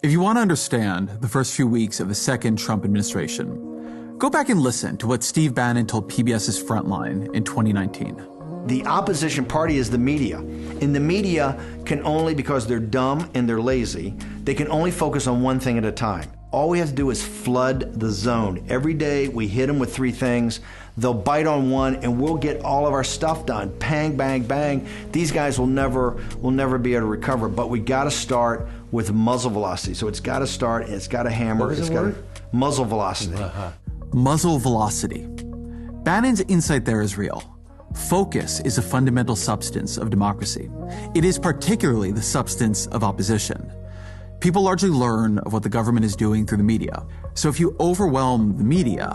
If you want to understand the first few weeks of the second Trump administration, go back and listen to what Steve Bannon told PBS's Frontline in 2019. The opposition party is the media. And the media can only, because they're dumb and they're lazy, they can only focus on one thing at a time. All we have to do is flood the zone. Every day we hit them with 3 things. They'll bite on one and we'll get all of our stuff done. Bang, bang, bang. These guys will never be able to recover. But we got to start with muzzle velocity. So it's got to start, it's got to hammer. What was the word? Muzzle velocity. Muzzle velocity. Bannon's insight there is real. Focus is a fundamental substance of democracy. It is particularly the substance of opposition. People largely learn of what the government is doing through the media. So if you overwhelm the media...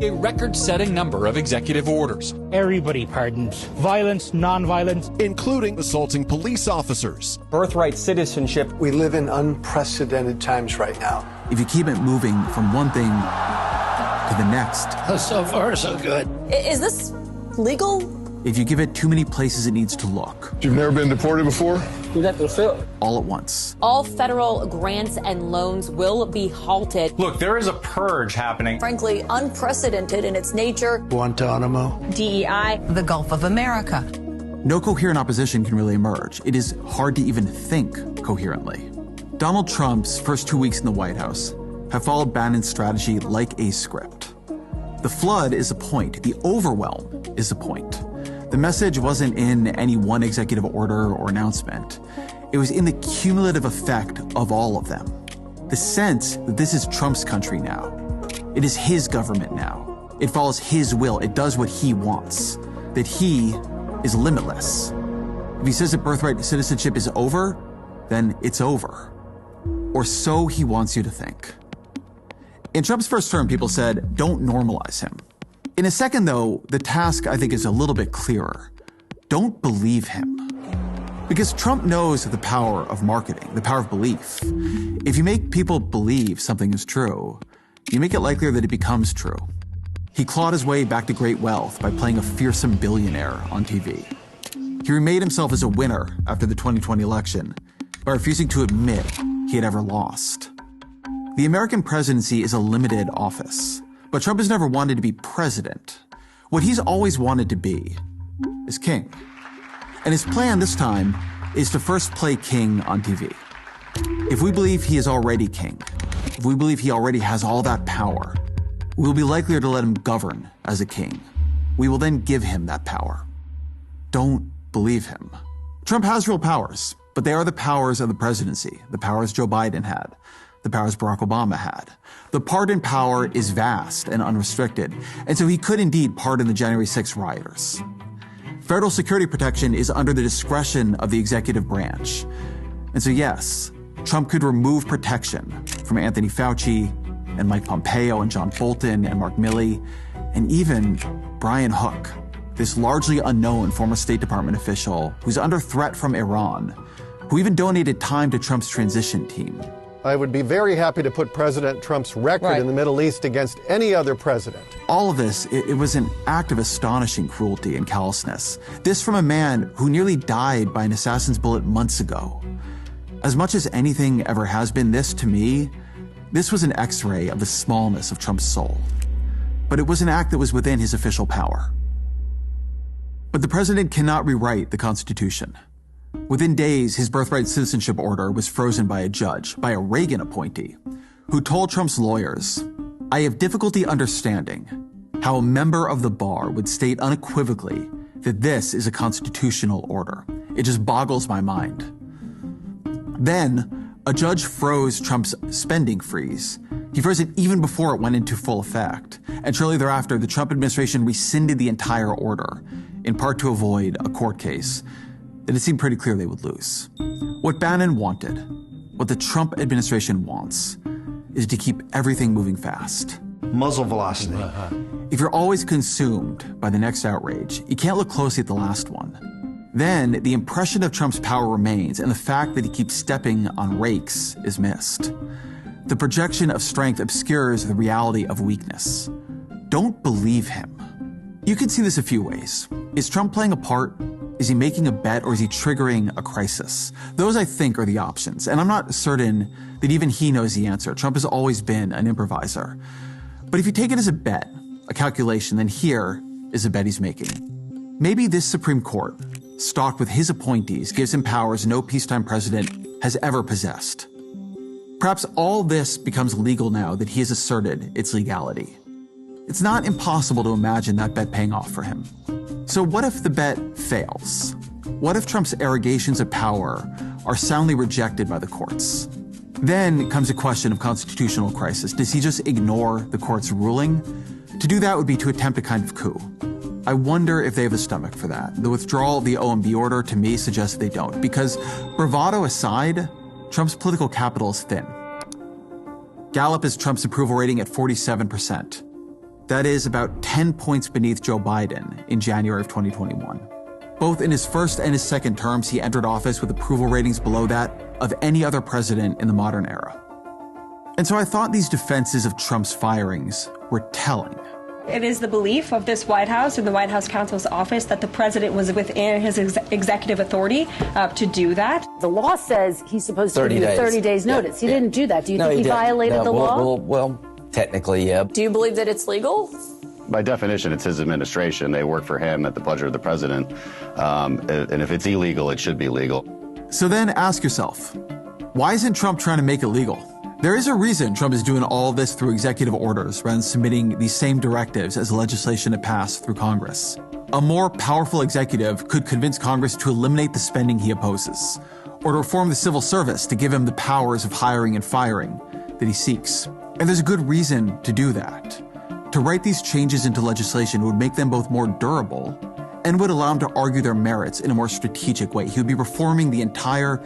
A record-setting number of executive orders. Everybody pardons. Violence, non-violence. Including assaulting police officers. Birthright citizenship. We live in unprecedented times right now. If you keep it moving from one thing to the next... So far, so good. Is this legal? If you give it too many places it needs to look. You've never been deported before? All at once. All federal grants and loans will be halted. Look, there is a purge happening. Frankly, unprecedented in its nature. Guantanamo. DEI. The Gulf of America. No coherent opposition can really emerge. It is hard to even think coherently. Donald Trump's first 2 weeks in the White House have followed Bannon's strategy like a script. The flood is the point. The overwhelm is the point. The message wasn't in any one executive order or announcement. It was in the cumulative effect of all of them. The sense that this is Trump's country now. It is his government now. It follows his will. It does what he wants. That he is limitless. If he says that birthright citizenship is over, then it's over. Or so he wants you to think. In Trump's first term, people said, don't normalize him. In a second, though, the task, I think, is a little bit clearer. Don't believe him. Because Trump knows the power of marketing, the power of belief. If you make people believe something is true, you make it likelier that it becomes true. He clawed his way back to great wealth by playing a fearsome billionaire on TV. He remade himself as a winner after the 2020 election by refusing to admit he had ever lost. The American presidency is a limited office. But Trump has never wanted to be president. What he's always wanted to be is king. And his plan this time is to first play king on TV. If we believe he is already king, if we believe he already has all that power, we will be likelier to let him govern as a king. We will then give him that power. Don't believe him. Trump has real powers, but they are the powers of the presidency, the powers Joe Biden had, the powers Barack Obama had. The pardon power is vast and unrestricted, and so he could indeed pardon the January 6th rioters. Federal security protection is under the discretion of the executive branch. And so yes, Trump could remove protection from Anthony Fauci and Mike Pompeo and John Bolton and Mark Milley, and even Brian Hook, this largely unknown former State Department official who's under threat from Iran, who even donated time to Trump's transition team. I would be very happy to put President Trump's record in the Middle East against any other president. All of this, it was an act of astonishing cruelty and callousness. This from a man who nearly died by an assassin's bullet months ago. As much as anything ever has been, this, to me, this was an X-ray of the smallness of Trump's soul. But it was an act that was within his official power. But the president cannot rewrite the Constitution. Within days, his birthright citizenship order was frozen by a judge, by a Reagan appointee, who told Trump's lawyers, "I have difficulty understanding how a member of the bar would state unequivocally that this is a constitutional order. It just boggles my mind." Then, a judge froze Trump's spending freeze. He froze it even before it went into full effect. And shortly thereafter, the Trump administration rescinded the entire order, in part to avoid a court case that it seemed pretty clear they would lose. What Bannon wanted, what the Trump administration wants, is to keep everything moving fast. Muzzle velocity. If you're always consumed by the next outrage, you can't look closely at the last one. Then the impression of Trump's power remains, and the fact that he keeps stepping on rakes is missed. The projection of strength obscures the reality of weakness. Don't believe him. You can see this a few ways. Is Trump playing a part Is he making a bet or is he triggering a crisis? Those, I think, are the options. And I'm not certain that even he knows the answer. Trump has always been an improviser. But if you take it as a bet, a calculation, then here is a bet he's making. Maybe this Supreme Court, stocked with his appointees, gives him powers no peacetime president has ever possessed. Perhaps all this becomes legal now that he has asserted its legality. It's not impossible to imagine that bet paying off for him. So what if the bet fails? What if Trump's arrogations of power are soundly rejected by the courts? Then comes a question of constitutional crisis. Does he just ignore the court's ruling? To do that would be to attempt a kind of coup. I wonder if they have the stomach for that. The withdrawal of the OMB order, to me, suggests they don't. Because bravado aside, Trump's political capital is thin. Gallup has Trump's approval rating at 47%. That is about 10 points beneath Joe Biden in January of 2021. Both in his first and his second terms, he entered office with approval ratings below that of any other president in the modern era. And so I thought these defenses of Trump's firings were telling. It is the belief of this White House and the White House counsel's office that the president was within his executive authority to do that. The law says he's supposed to give 30 days notice. He didn't do that. Do you think he violated the law? Well, technically, yeah. Do you believe that it's legal? By definition, it's his administration. They work for him at the pleasure of the president. And if it's illegal, it should be legal. So then ask yourself, why isn't Trump trying to make it legal? There is a reason Trump is doing all this through executive orders rather than submitting these same directives as legislation to pass through Congress. A more powerful executive could convince Congress to eliminate the spending he opposes, or to reform the civil service to give him the powers of hiring and firing that he seeks. And there's a good reason to do that. To write these changes into legislation would make them both more durable and would allow him to argue their merits in a more strategic way. He would be reforming the entire